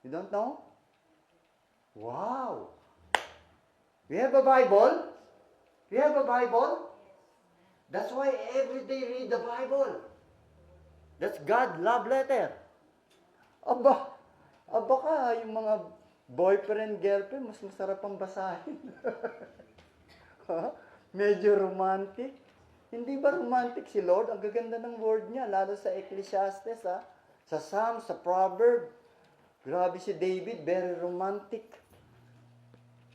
You don't know? Wow! You have a Bible? You have a Bible? That's why every day read the Bible. That's God love letter. Aba, ka, yung mga boyfriend, girlfriend, mas masarap ang basahin. Medyo romantic. Hindi ba romantic si Lord? Ang gaganda ng word niya, lalo sa Ecclesiastes, ha? Sa Psalms, sa Proverb. Grabe si David, very romantic.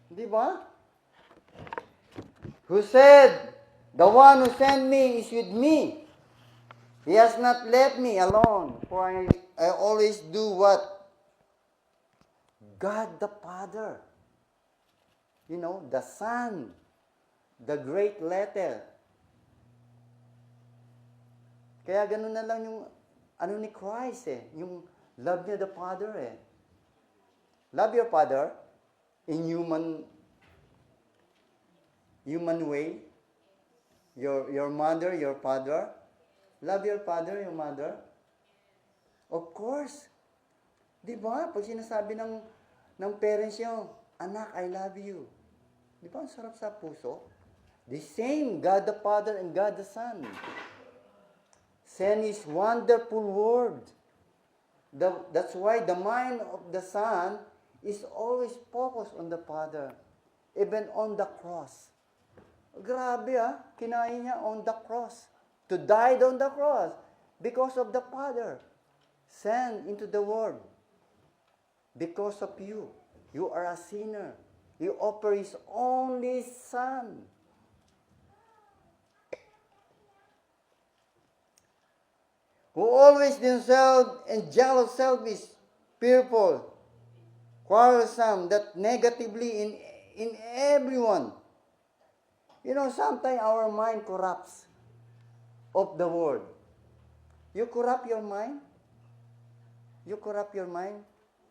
Di ba? Who said, the one who sent me is with me. He has not left me alone, for I always do what? God the Father. You know, the Son. The great letter. Kaya ganun na lang yung ano ni Christ yung love niya the Father Love your Father in human way. Your mother, your father. Love your father, your mother. Of course. Di ba? Pag sinasabi ng parents nyo, anak, I love you. Di ba? Ang sarap sa puso. The same, God the Father and God the Son. Send His wonderful word. That's why the mind of the Son is always focused on the Father. Even on the cross. Grabe kinain niya on the cross. To die on the cross. Because of the Father. Sent into the world. Because of you. You are a sinner. He offered His only Son. Who always themselves and jealous, selfish, fearful, quarrelsome, that negatively in everyone. You know, sometimes our mind corrupts of the word. You corrupt your mind? You corrupt your mind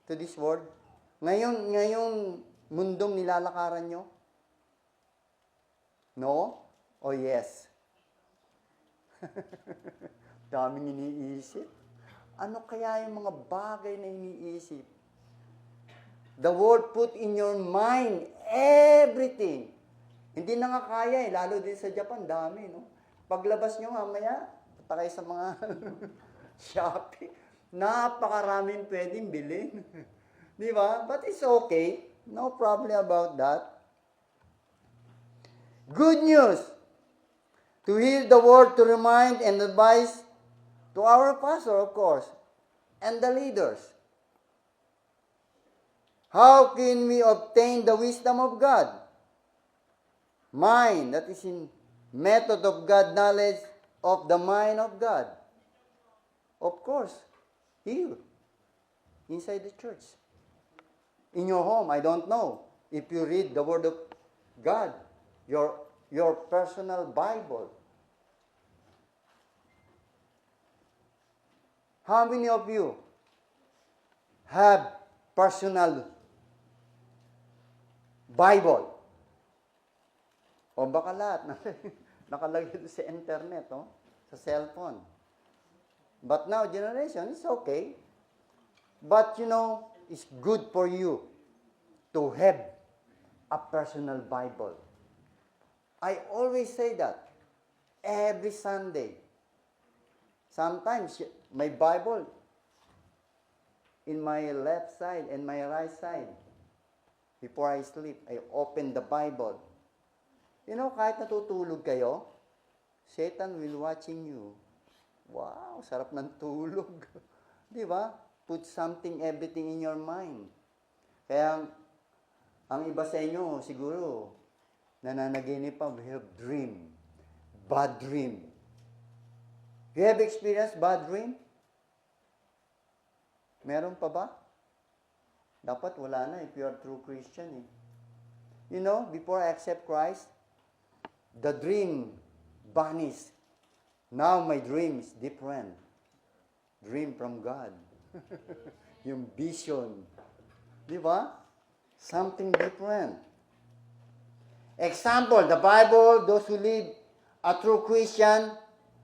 to this word? Ngayong mundong nilalakaran nyo? No? O yes? Daming iniisip. Ano kaya yung mga bagay na iniisip? The word put in your mind everything. Hindi na nga kaya lalo din sa Japan, dami, no? Paglabas nyo mamaya, punta kayo sa mga Shopee. Napakaraming pwedeng bilhin. Di ba? But it's okay. No problem about that. Good news. To hear the word, to remind and advise to our pastor, of course, and the leaders. How can we obtain the wisdom of God? Mind, that is in method of God, knowledge of the mind of God. Of course, here, inside the church. In your home, I don't know. If you read the Word of God, your personal Bible. How many of you have personal Bible? O baka lahat, nakalagay doon sa internet, sa cellphone. But now, generation, it's okay. But, you know, it's good for you to have a personal Bible. I always say that every Sunday. Sometimes, my Bible in my left side and my right side. Before I sleep, I open the Bible. You know, kahit natutulog kayo, Satan will watching you. Wow, sarap ng tulog. Di ba? Put something, everything in your mind. Kaya, ang iba sa inyo, siguro, nananaginip pa, we have dream. Bad dream. You have experienced bad dream? Meron pa ba? Dapat wala na if you are true Christian. You know, before I accept Christ, the dream vanished. Now my dream is different. Dream from God. Yung vision. Di ba? Something different. Example, the Bible, those who live a true Christian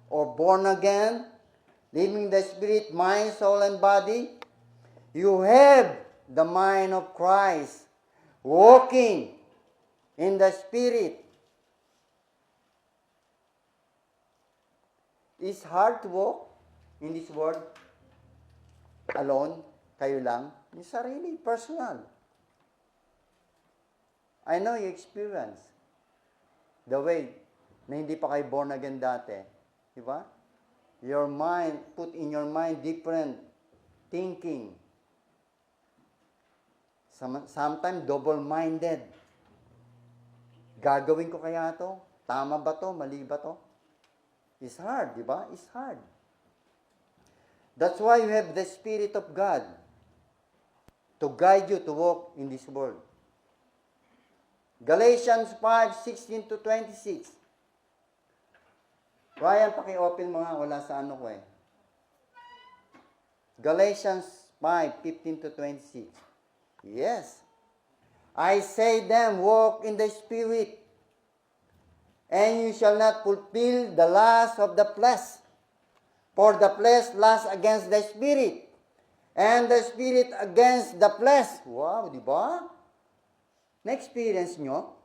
or born again, living the Spirit, mind, soul, and body, you have the mind of Christ, walking in the Spirit. It's hard to walk in this world alone, kayo lang, yung sarili, personal. I know you experience the way na hindi pa kayo born again dati. Di ba? Your mind, put in your mind different thinking. Sometimes double-minded. Gagawin ko kaya to? Tama ba to? Mali ba to? It's hard, di ba? It's hard. That's why you have the Spirit of God to guide you to walk in this world. Galatians 5:16 to 26. Ryan, paki-open mo nga, wala sa ano ko eh. Galatians 5:15 to 26. Yes. I say them, walk in the Spirit, and you shall not fulfill the lust of the flesh. For the flesh lusts against the Spirit, and the Spirit against the flesh. Wow, di ba? Na-experience nyo?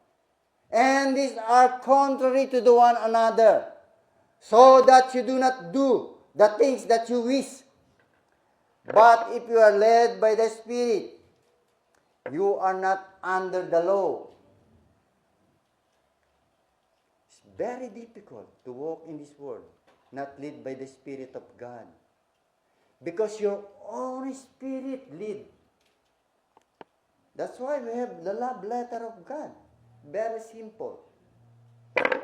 And these are contrary to the one another, so that you do not do the things that you wish. But if you are led by the Spirit, you are not under the law. It's very difficult to walk in this world, not led by the Spirit of God. Because your own spirit lead. That's why we have the love letter of God. Very simple.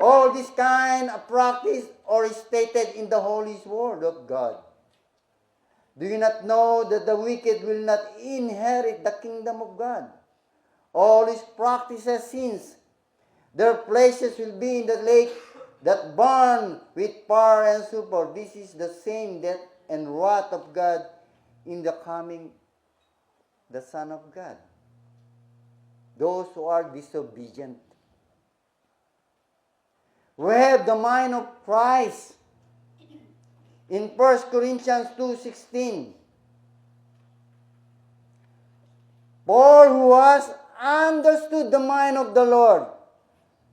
All this kind of practice are stated in the Holy Word of God. Do you not know that the wicked will not inherit the kingdom of God? All these practices sins, their places will be in the lake that burn with fire and sulfur. This is the same death and wrath of God in the coming, the Son of God. Those who are disobedient. We have the mind of Christ. In 1 Corinthians 2:16. For who has understood the mind of the Lord,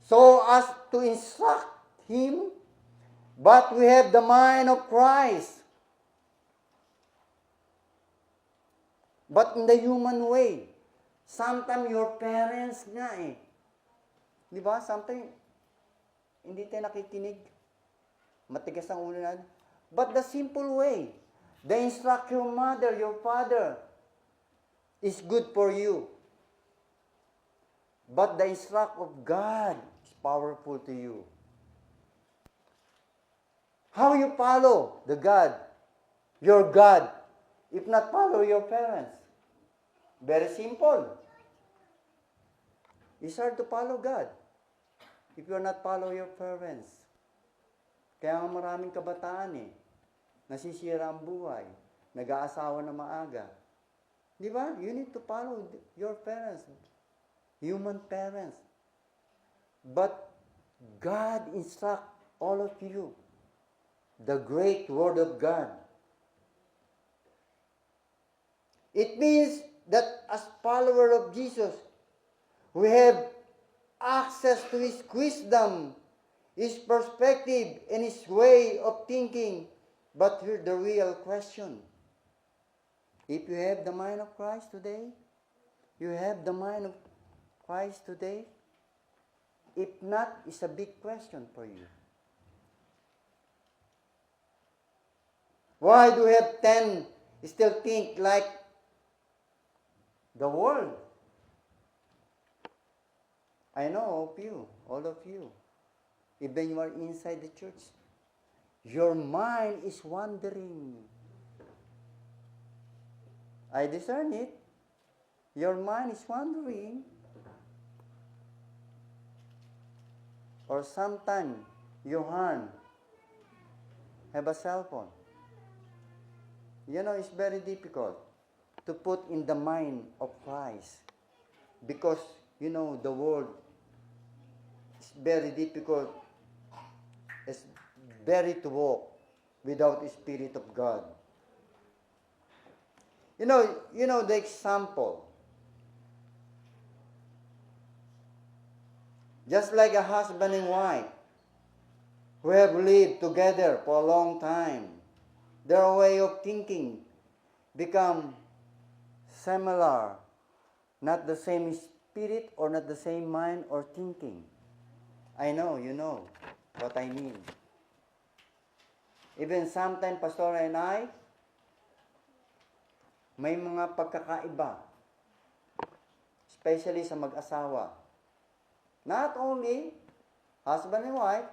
so as to instruct him, but we have the mind of Christ. But in the human way, sometimes your parents nga eh. Di ba? Sometimes, hindi tayo nakikinig. Matigas ang ulo natin. But the simple way, the instruct your mother, your father, is good for you. But the instruct of God is powerful to you. How you follow the God, your God, if not follow your parents? Very simple. It's hard to follow God if you not follow your parents. Kaya nga maraming kabataan eh, nasisira ang buhay, nag-aasawa na maaga. Di ba? You need to follow your parents, human parents. But God instruct all of you, the great Word of God. It means that as follower of Jesus, we have access to His wisdom, His perspective, and His way of thinking. But here's the real question. If you have the mind of Christ today, you have the mind of Christ today? If not, it's a big question for you. Why do we have 10 still think like the world? I know of you, all of you. Even you are inside the church, your mind is wandering. I discern it. Your mind is wandering. Or sometimes your hand have a cell phone. You know, it's very difficult to put in the mind of Christ. Because, you know, the world is very difficult. It's very to walk without the Spirit of God. You know the example. Just like a husband and wife who have lived together for a long time, their way of thinking become similar, not the same spirit or not the same mind or thinking. I know, you know what I mean. Even sometimes, Pastor and I, may mga pagkakaiba, especially sa mag-asawa. Not only husband and wife,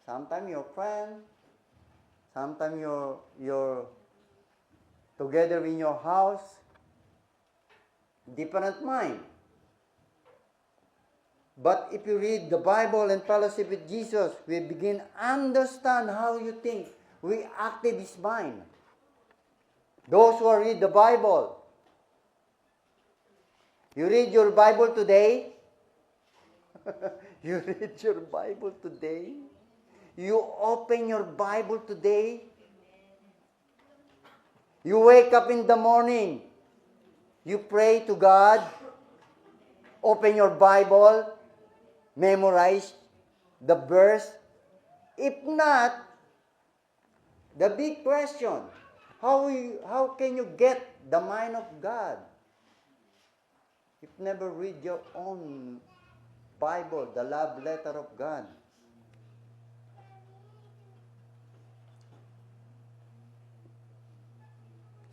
sometimes your friend, sometimes you're together in your house, different mind. But if you read the Bible and fellowship with Jesus, we begin understand how you think. We active His mind. Those who read the Bible, you read your Bible today? You read your Bible today? You open your Bible today? You wake up in the morning, you pray to God, open your Bible, memorize the verse. If not, the big question, how can you get the mind of God if never read your own Bible, the love letter of God?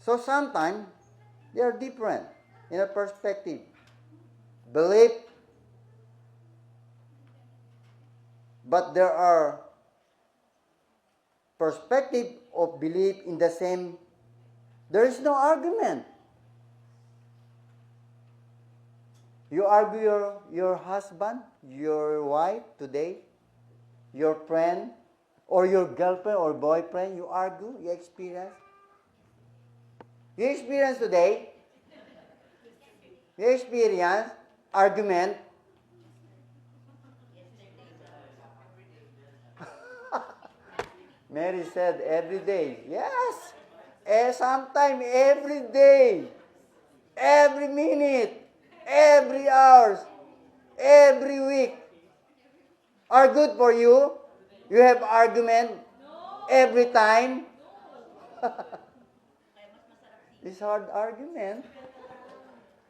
So sometimes they are different in a perspective. Belief, but there are perspective of belief in the same. There is no argument. You argue your husband, your wife today, your friend, or your girlfriend or boyfriend, you argue, you experience. You experience today, you experience argument. Mary said every day. Yes. Sometime every day, every minute, every hour, every week are good for you. You have argument every time. It's hard argument.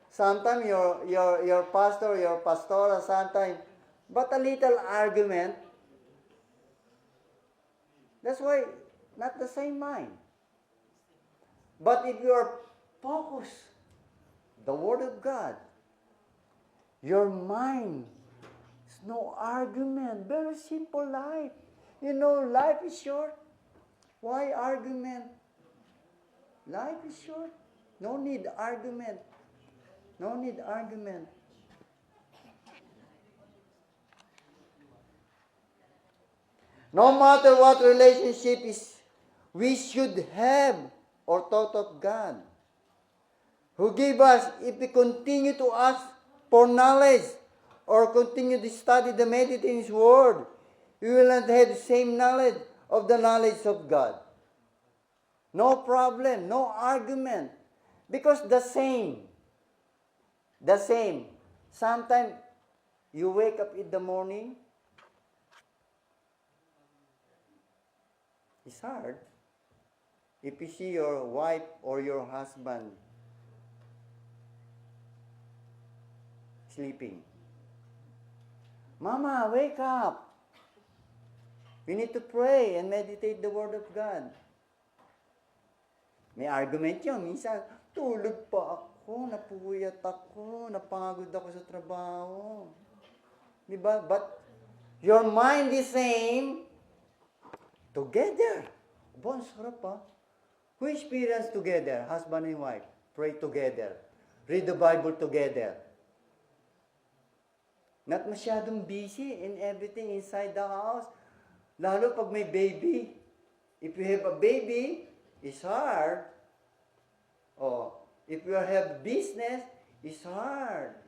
Sometimes your pastor, your pastora, sometimes, but a little argument. That's why not the same mind. But if you are focused, the Word of God, your mind is no argument. Very simple life. You know, life is short. Why argument? Life is short. No need argument. No need argument. No matter what relationship is, we should have or thought of God, who give us, if we continue to ask for knowledge or continue to study the meditate in His Word, we will not have the same knowledge of the knowledge of God. No problem, no argument, because the same. Sometimes you wake up in the morning, it's hard. If you see your wife or your husband sleeping, Mama, wake up. We need to pray and meditate the Word of God. May argument yun. Minsan, tulog pa ako, napuyat ako, napagod ako sa trabaho. Diba? But your mind is same together. Bon, sarap pa. Who experience together, husband and wife? Pray together. Read the Bible together. Not masyadong busy in everything inside the house. Lalo pag may baby. If you have a baby, it's hard. Oh, if you have business, it's hard.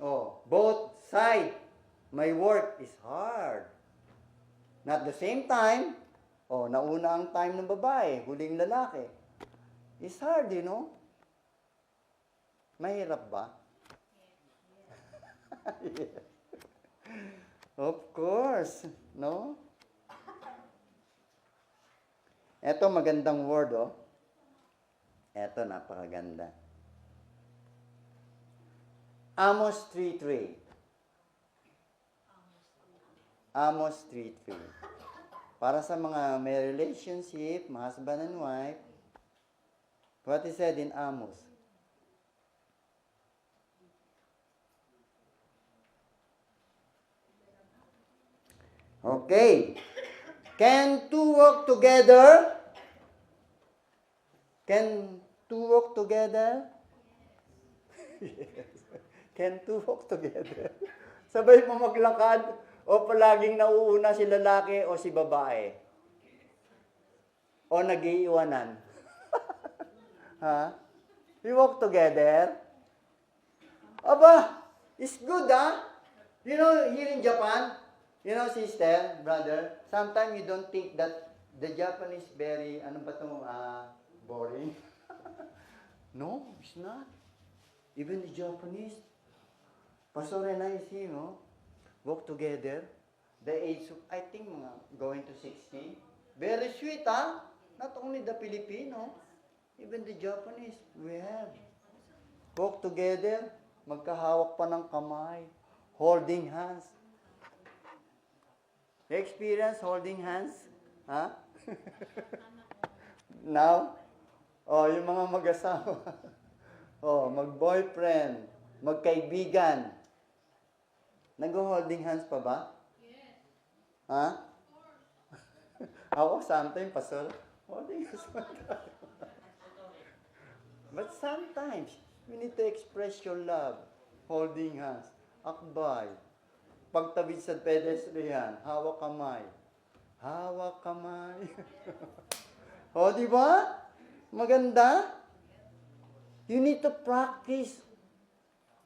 Oh, both sides. My work is hard. Not the same time. Oh, nauna ang time ng babae, huling lalaki. It's hard, Mahirap ba? Of course, no? Ito magandang word, Ito napakaganda. Amos 3:3. Amos 3:3. Para sa mga may relationship, mga husband and wife, what is said in Amos? Okay. Can two walk together? Can two walk together? Yes. Can two walk together? Sabay mo maglakad o palaging nauuna si lalaki o si babae? O nag-iiwanan? Ha? We walk together? Aba, it's good, here in Japan, sister, brother, sometimes you don't think that the Japanese very, boring. No, it's not. Even the Japanese, Pastor and I see, walk together, the age of, I think, going to 60. Very sweet, Not only the Filipino, even the Japanese, we have. Walk together, magkahawak pa ng kamay, holding hands. Experience holding hands? Now? Yung mga mag-asawa. Mag-boyfriend, magkaibigan. Nag-holding hands pa ba? Yes. Ako, sometimes, Pastor, holding hands pa tayo. But sometimes, we need to express your love. Holding hands. Akbay. Pagtawid sa pedestrian, hawak kamay. Hawak kamay. Di ba? Maganda? You need to practice.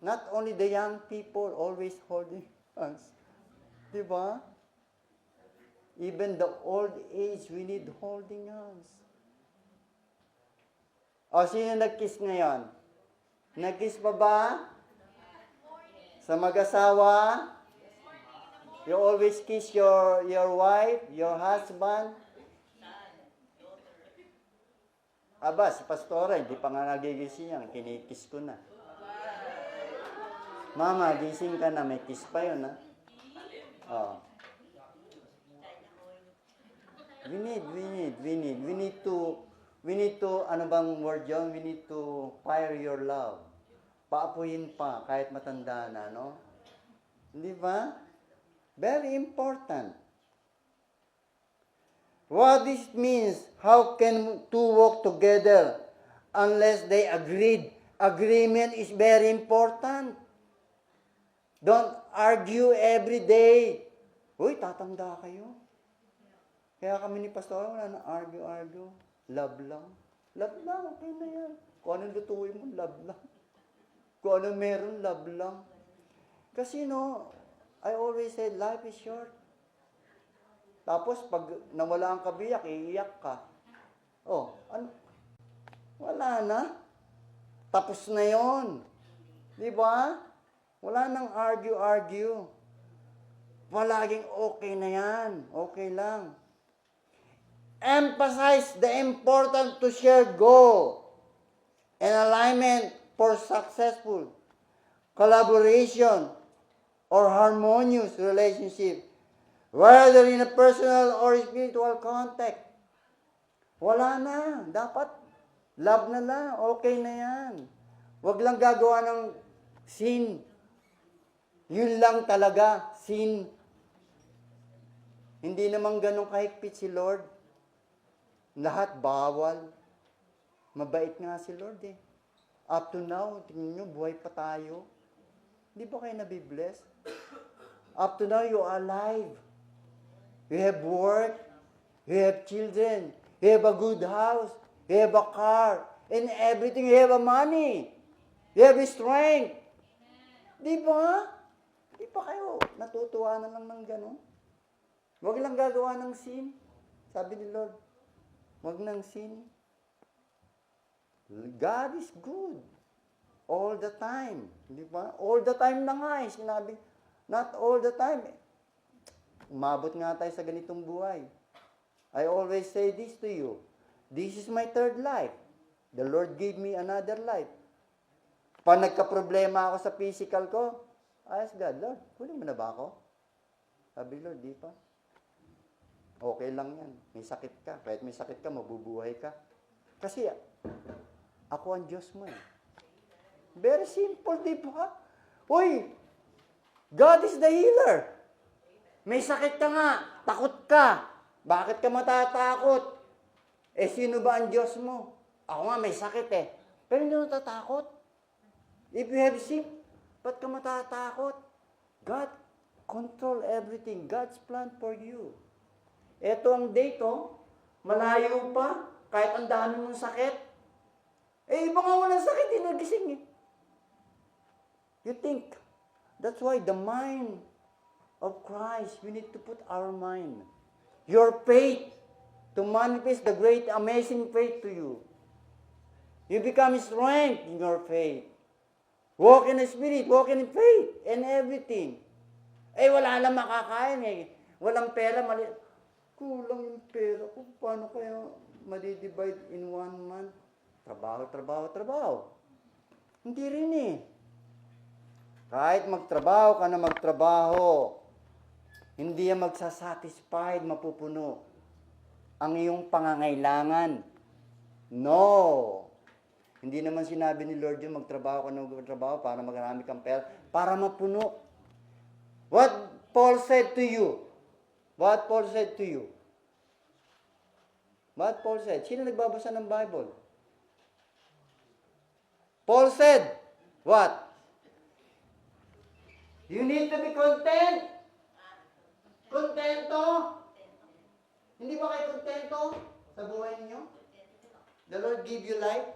Not only the young people always holding hands. Di ba? Even the old age, we need holding hands. Sino nag-kiss ngayon? Nag-kiss pa ba? Sa mag-asawa? You always kiss your wife, your husband. Aba, si Pastora, hindi pa nga nagigising yan. Kinikiss ko na. Mama, gising ka na. May kiss pa yun, We need to, ano bang word yun? We need to fire your love. Paapuyin pa, kahit matanda na, no? Di ba? Very important. What this means, how can two walk together unless they agreed? Agreement is very important. Don't argue every day. Uy, tatanda kayo. Kaya kami ni Pastor, wala na argue. Love lang. Love lang, okay na yan. Kung anong lutuin mo, love lang. Kung anong meron, love lang. Kasi I always say, life is short. Tapos, pag nawala ang kabiyak, iiyak ka. Wala na. Tapos na yon. Di ba? Wala nang argue. Palaging okay na yan. Okay lang. Emphasize the importance to share goal and alignment for successful collaboration or harmonious relationship, whether in a personal or spiritual context. Wala na. Dapat love na lang. Okay na yan. Huwag lang gagawa ng sin. Yun lang talaga, sin. Hindi naman ganun kahigpit si Lord. Lahat bawal. Mabait nga si Lord Up to now, tingnan nyo, buhay pa tayo. Di ba kayo nabibless? Up to now, you are alive. You have work. You have children. You have a good house. You have a car. And everything. You have a money. You have strength. Di ba? Di ba kayo natutuwa na lang ng gano'n? Huwag lang gagawa ng sin. Sabi ni Lord, huwag ng sin. God is good. All the time. Di ba? All the time na nga eh. Sinabi, not all the time. Umabot nga tayo sa ganitong buhay. I always say this to you. This is my third life. The Lord gave me another life. Pag nagka-problema ako sa physical ko, I ask God, Lord, huli mo na ba ako? Sabi, Lord, di pa. Okay lang yan. May sakit ka. Kahit may sakit ka, mabubuhay ka. Kasi, ako ang Diyos mo eh. Very simple, di ba? Uy, God is the healer. May sakit ka nga, takot ka. Bakit ka matatakot? Eh, sino ba ang Diyos mo? Ako nga, may sakit eh. Pero hindi natatakot. If you have sick, ba't ka matatakot? God control everything. God's plan for you. Ito ang date, oh. Malayo pa. Kahit ang dami mong sakit. Eh, iba nga walang sakit, hindi nagising eh. You think. That's why the mind of Christ, we need to put our mind. Your faith to manifest the great, amazing faith to you. You become strength in your faith. Walk in the Spirit, walk in faith, and everything. Eh, wala lang makakain eh. Walang pera, kulang yung pera ko. Paano kaya madi-divide in 1 month? Trabaho. Hindi rin eh. Kahit magtrabaho ka na magtrabaho, hindi yan magsasatisfied, mapupuno ang iyong pangangailangan. No. Hindi naman sinabi ni Lord yung magtrabaho ka na magtrabaho para magarami kang pera, para mapuno. What Paul said to you? What Paul said to you? What Paul said? Sino nagbabasa ng Bible? Paul said, what? You need to be content. Kontento. Hindi ba kayo kontento sa buhay ninyo? The Lord give you life.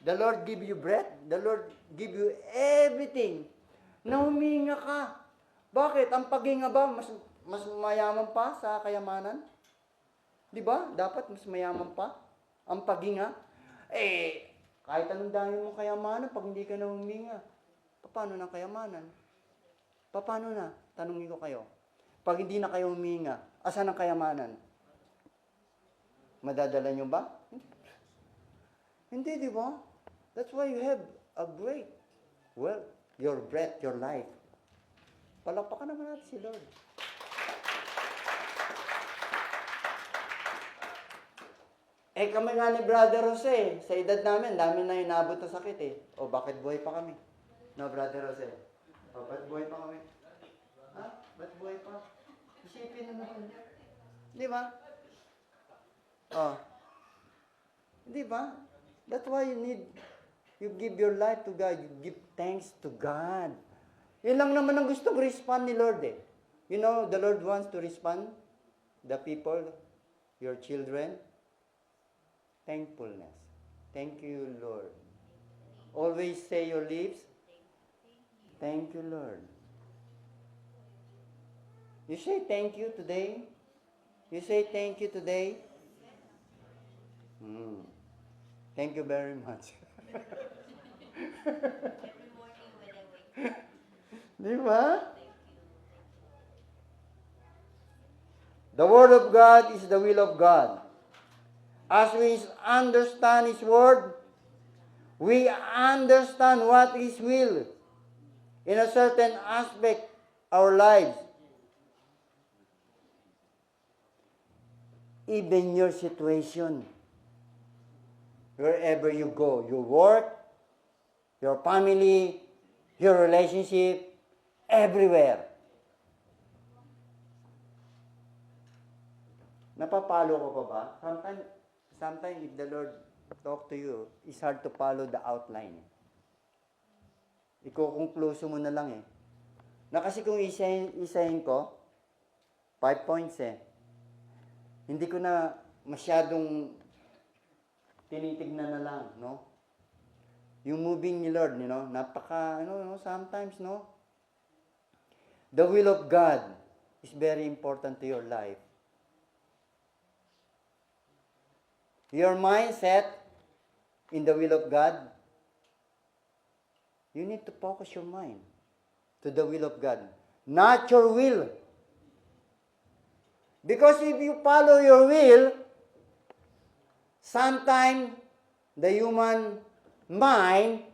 The Lord give you breath. The Lord give you everything. Na huminga ka. Bakit? Ang paghinga ba mas mayaman pa sa kayamanan? Di ba? Dapat mas mayaman pa ang paghinga. Eh, kahit anong dami mong kayamanan, pag hindi ka na huminga, paano na kayamanan? Paano na? Tanungin ko kayo. Pag hindi na kayo huminga, asan ang kayamanan? Madadala nyo ba? Hindi, di ba? That's why you have a great, well, your breath, your life. Palakpakan naman natin si Lord. Eh, kami nga ni Brother Jose, sa edad namin, dami na inabot na sakit eh. O, bakit buhay pa kami? No, Brother Jose. O, bakit buhay pa kami? Ha? Ba't buhay pa? Isipin na naman. Di ba? Oh. Di ba? That's why you give your life to God. You give thanks to God. Yun lang naman ang gustong respond ni Lord eh. You know, the Lord wants to respond the people, your children. Thankfulness. Thank you, Lord. Always say your lips, thank you, Lord. You say thank you today? You say thank you today? Thank you very much. Every morning when I wake up. Di ba? The Word of God is the will of God. As we understand His Word, we understand what His will in a certain aspect our lives. Even your situation, wherever you go, your work, your family, your relationship, everywhere. Napapalo ko pa ba? Sometimes if the Lord talk to you, it's hard to follow the outline. Ikukonkluso mo na lang eh. Na kasi kung isahin ko, 5 points eh. Hindi ko na masyadong tinitignan na lang, no? Yung moving ni Lord, sometimes, no? The will of God is very important to your life. Your mindset in the will of God, you need to focus your mind to the will of God, not your will. Because if you follow your will, sometimes the human mind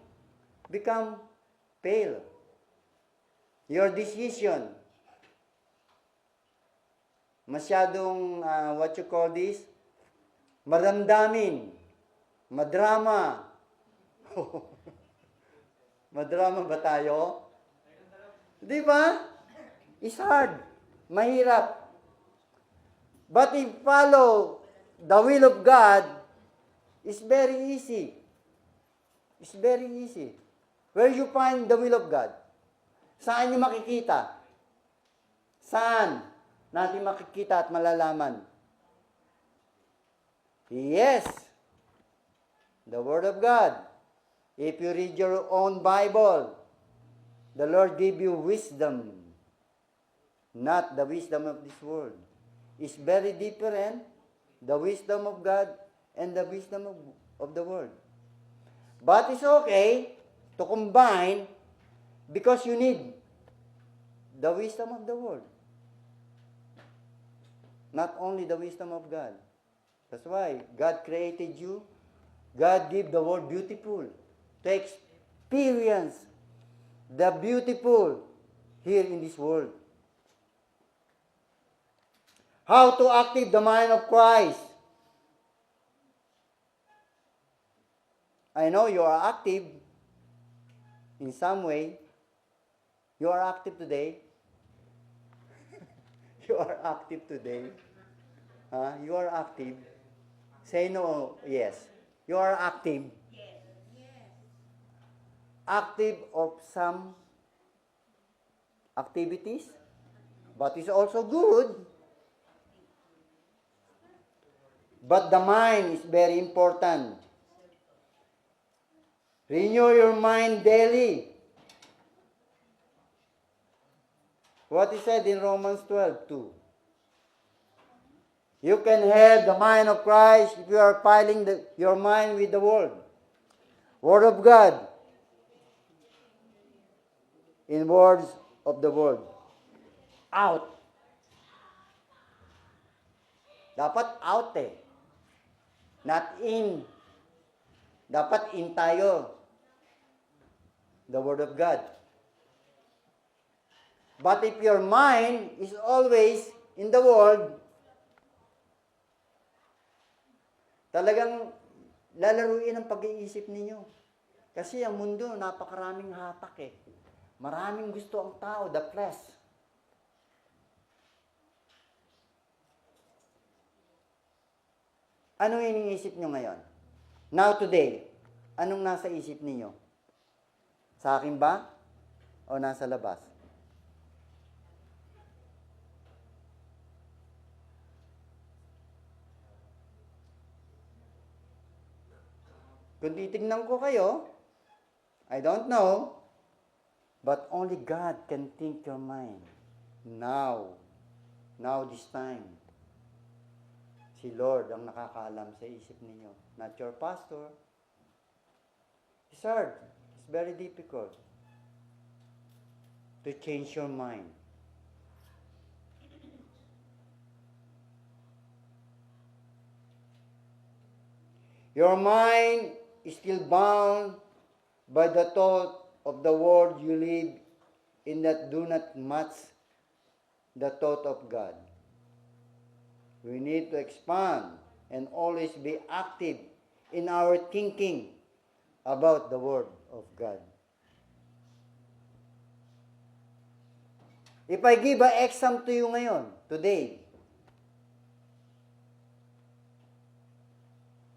become pale. Your decision, masyadong, what you call this, maramdamin, madrama. Madrama ba tayo? Di ba? It's hard. Mahirap. But if follow the will of God, it's very easy. It's very easy. Where you find the will of God? Saan nyo makikita? Saan natin makikita at malalaman? Yes, the Word of God. If you read your own Bible, the Lord give you wisdom, not the wisdom of this world. It's very different, the wisdom of God and the wisdom of the world. But it's okay to combine because you need the wisdom of the world, not only the wisdom of God. That's why God created you. God gave the world beautiful to experience the beautiful here in this world. How to active the mind of Christ. I know you are active in some way. You are active today. You are active today. You are active. Say no, yes. You are active. Active of some activities, but it's also good. But the mind is very important. Renew your mind daily. What is said in Romans 12:2. You can have the mind of Christ if you are filling your mind with the Word. Word of God. In words of the Word. Out. Dapat out eh. Not in. Dapat in tayo. The Word of God. But if your mind is always in the world, talagang lalaruin ang pag-iisip ninyo. Kasi ang mundo, napakaraming hatak eh. Maraming gusto ang tao, the flesh. Anong iniisip nyo ngayon? Now, today, anong nasa isip ninyo? Sa akin ba? O nasa labas? Kung titignan ko kayo, I don't know, but only God can think your mind. Now, this time. Si Lord ang nakakaalam sa isip ninyo, not your pastor. It's hard. It's very difficult to change your mind. Your mind is still bound by the thought of the world you live in that do not match the thought of God. We need to expand and always be active in our thinking about the Word of God. If I give an exam to you ngayon, today,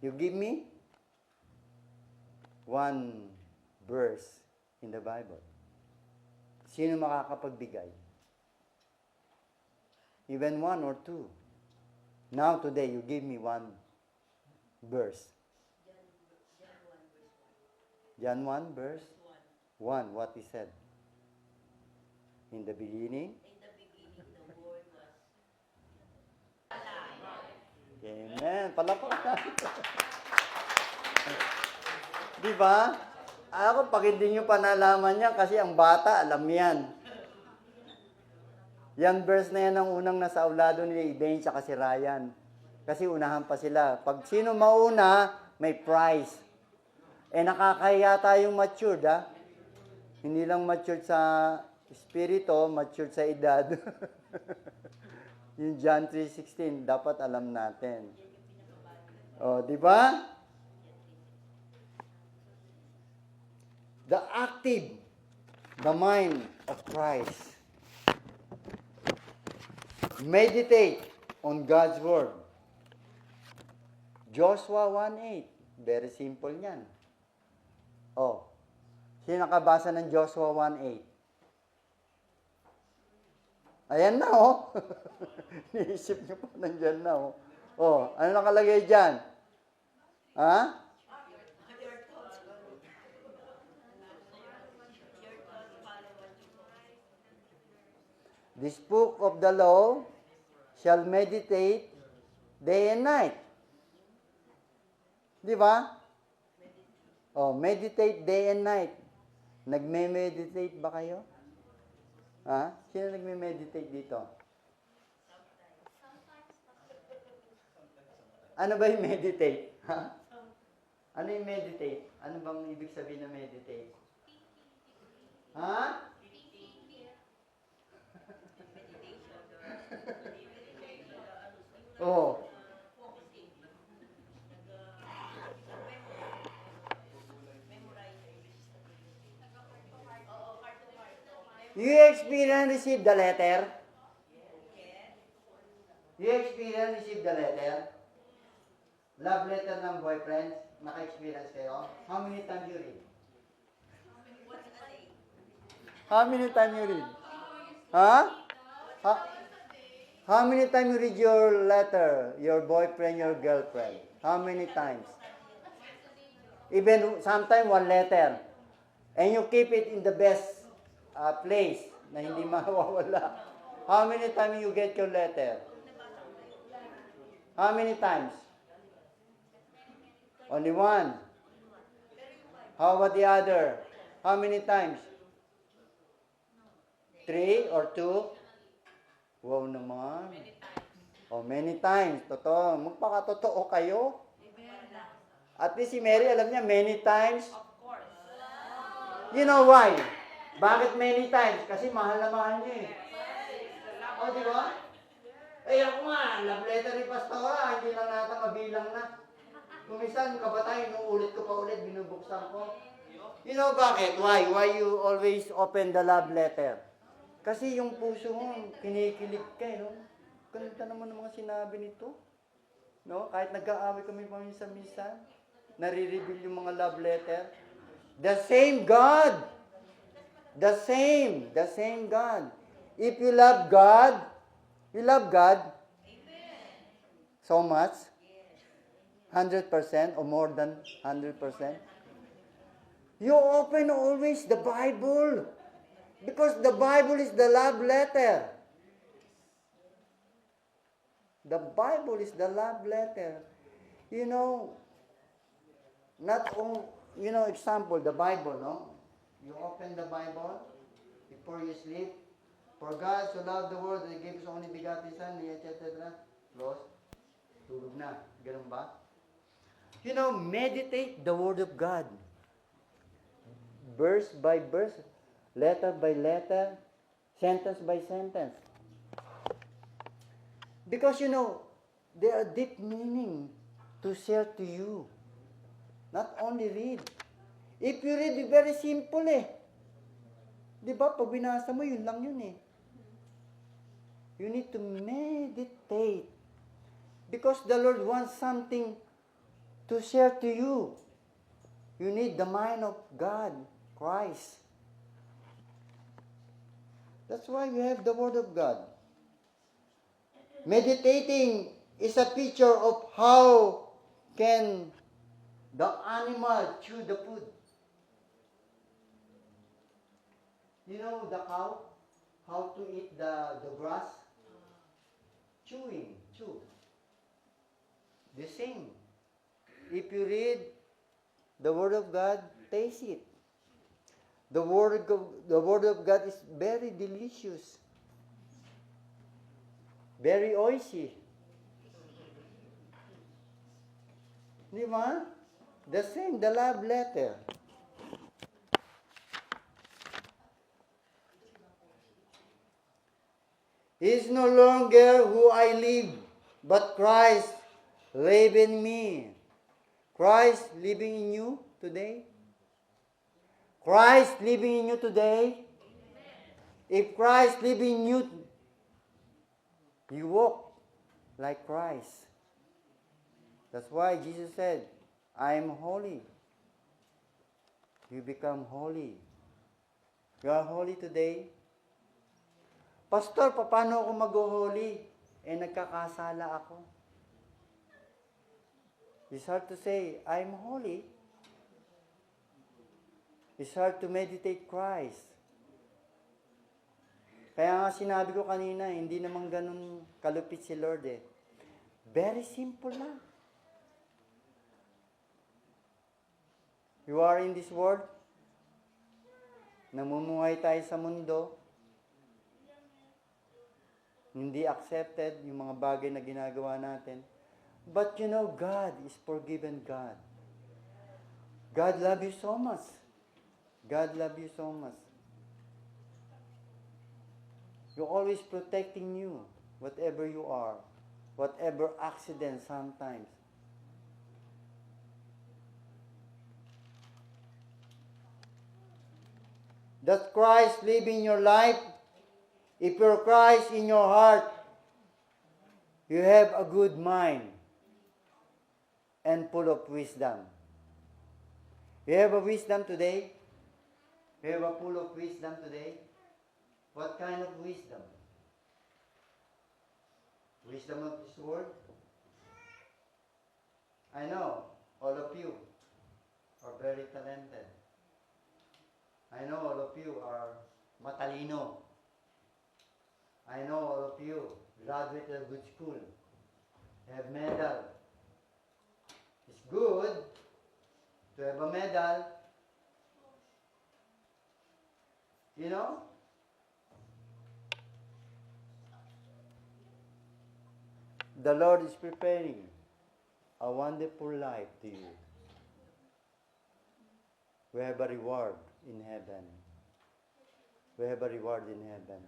you give me one verse in the Bible. Sino makakapagbigay? Even one or two. Now, today, you give me one verse. John 1, verse 1. What he said? In the beginning. In the beginning, the Word was Amen. Palakpak na. Di ba? Ako, pag hindi nyo pa nalaman yan, kasi ang bata, alam yan. Yan verse na yan ang unang nasa aulado ni Eden at si Ryan. Kasi unahan pa sila. Pag sino mauna, may prize. Nakakahiya tayong matured, ha? Hindi lang matured sa espiritu, matured sa edad. Yung John 3:16, dapat alam natin. Di ba? The active, the mind of Christ. Meditate on God's Word. Joshua 1:8. Very simple yan. Sino nakabasa ng Joshua 1:8? Ayan na, Niisip niyo pa, nandyan na, ano nakalagay dyan? Ha? This book of the law shall meditate day and night. Di ba? Meditate day and night. Nagme-meditate ba kayo? Ha? Sino nagme-meditate dito? Ano ba yung meditate? Ha? Ano yung meditate? Ano bang ibig sabihin na meditate? Ha? You experience receive the letter? You experience receive the letter? Love letter ng boyfriend? Naka-experience kayo? How many times you read? How many times you read? Ha? How many times you read your letter, your boyfriend, your girlfriend? How many times? Even sometimes one letter. And you keep it in the best place na hindi mawawala. How many times you get your letter? How many times? Only one. How about the other? How many times? 3 or 2? Wow naman. Many times. Totoo. Magpakatotoo kayo. At least si Mary, alam niya, many times. You know why? Bakit many times? Kasi mahal na mahal niya di ba? Ako nga, love letter ni Pastora, hindi lang natin mabilang na. Kung minsan, kabatay, nung ulit ko pa ulit, binubuksan ko. You know bakit? Why? Why you always open the love letter? Kasi yung puso mo, kinikilig ka, Ganda naman ng mga sinabi nito. Kahit nag-aaway kami paminsan-minsan, nare-reveal yung mga love letter. The same God. The same God. If you love God, so much, 100% or more than 100%. You open always the Bible. Because the Bible is the love letter. The Bible is the love letter. Not only, example, the Bible, You open the Bible before you sleep. For God so loved the world that He gave His only begotten Son, etc. Close. Tulog na. Ganun ba? Meditate the Word of God. Verse by verse, letter by letter, sentence by sentence. Because, there are deep meaning to share to you. Not only read. If you read, very simple Di ba? Pag binasa mo, yun lang yun You need to meditate. Because the Lord wants something to share to you. You need the mind of God, Christ. That's why we have the Word of God. Meditating is a picture of how can the animal chew the food. The cow, how to eat the grass? Chew. The same. If you read, the Word of God, taste it. The Word of God is very delicious. Very oishy. Di ba? The same, the love letter. It is no longer who I live, but Christ live in me. Christ living in you today? Christ living in you today? If Christ living in you, you walk like Christ. That's why Jesus said, I am holy. You become holy. You are holy today? Pastor, paano ako mag-holy? Nagkakasala ako. It's hard to say, I'm holy. It's hard to meditate Christ. Kaya nga sinabi ko kanina, hindi naman ganun kalupit si Lord eh. Very simple lang. You are in this world. Namumuhay tayo sa mundo. Hindi accepted yung mga bagay na ginagawa natin. But you know, God is forgiven God. God love you so much. God love you so much. You're always protecting you, whatever you are, whatever accident sometimes. Does Christ live in your life? If you're Christ in your heart, you have a good mind and full of wisdom. You have a wisdom today? You have a full of wisdom today? What kind of wisdom? Wisdom of this world? I know all of you are very talented. I know all of you are matalino. I know all of you graduated a good school, have medal. It's good to have a medal. You know? The Lord is preparing a wonderful life to you. We have a reward in heaven. We have a reward in heaven.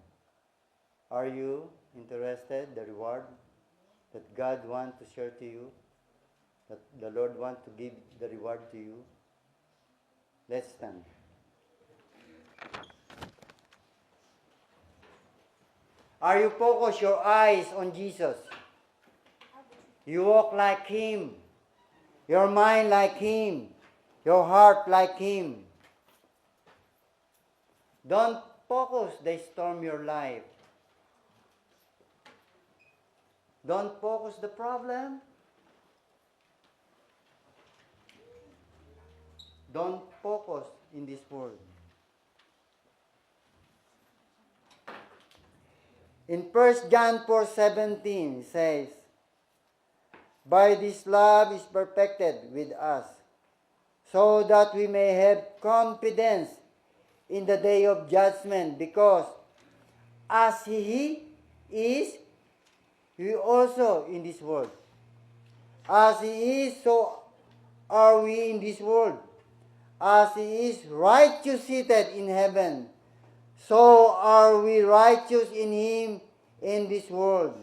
Are you interested, the reward that God wants to share to you? That the Lord wants to give the reward to you? Let's stand. Are you focused your eyes on Jesus? You walk like Him. Your mind like Him. Your heart like Him. Don't focus the storm your life. Don't focus the problem. Don't focus in this world. In 1 John 4:17 says, by this love is perfected with us, so that we may have confidence in the day of judgment, because as He is, we also in this world. As He is, so are we in this world. As He is righteous seated in heaven, so are we righteous in Him in this world.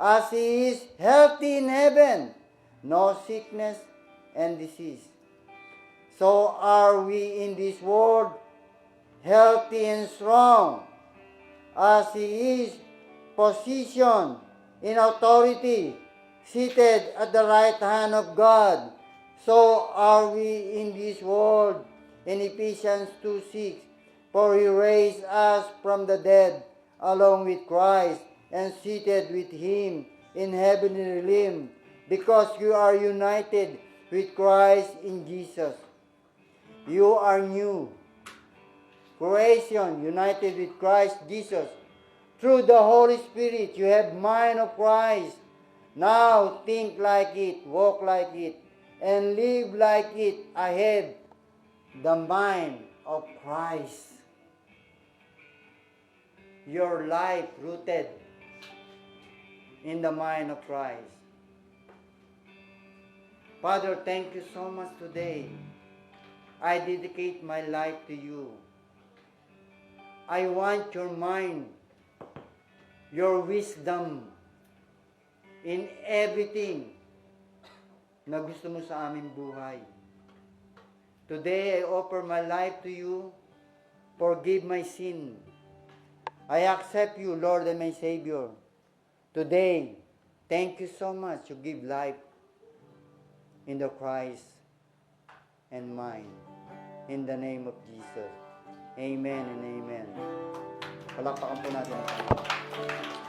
As He is healthy in heaven, no sickness and disease, so are we in this world healthy and strong. As He is positioned in authority, seated at the right hand of God, so are we in this world. In Ephesians 2:6, for He raised us from the dead along with Christ, and seated with Him in heavenly realm, because you are united with Christ in Jesus. You are new creation, united with Christ Jesus. Through the Holy Spirit, you have mind of Christ. Now think like it, walk like it, and live like it ahead the mind of Christ. Your life rooted in the mind of Christ. Father, thank you so much today. I dedicate my life to you. I want your mind, your wisdom in everything na gusto mo sa aming buhay. Today, I offer my life to you. Forgive my sin. I accept you, Lord and my Savior. Today, thank you so much to give life in the Christ and mine. In the name of Jesus. Amen and amen. Palakpakan po natin ang Panginoon.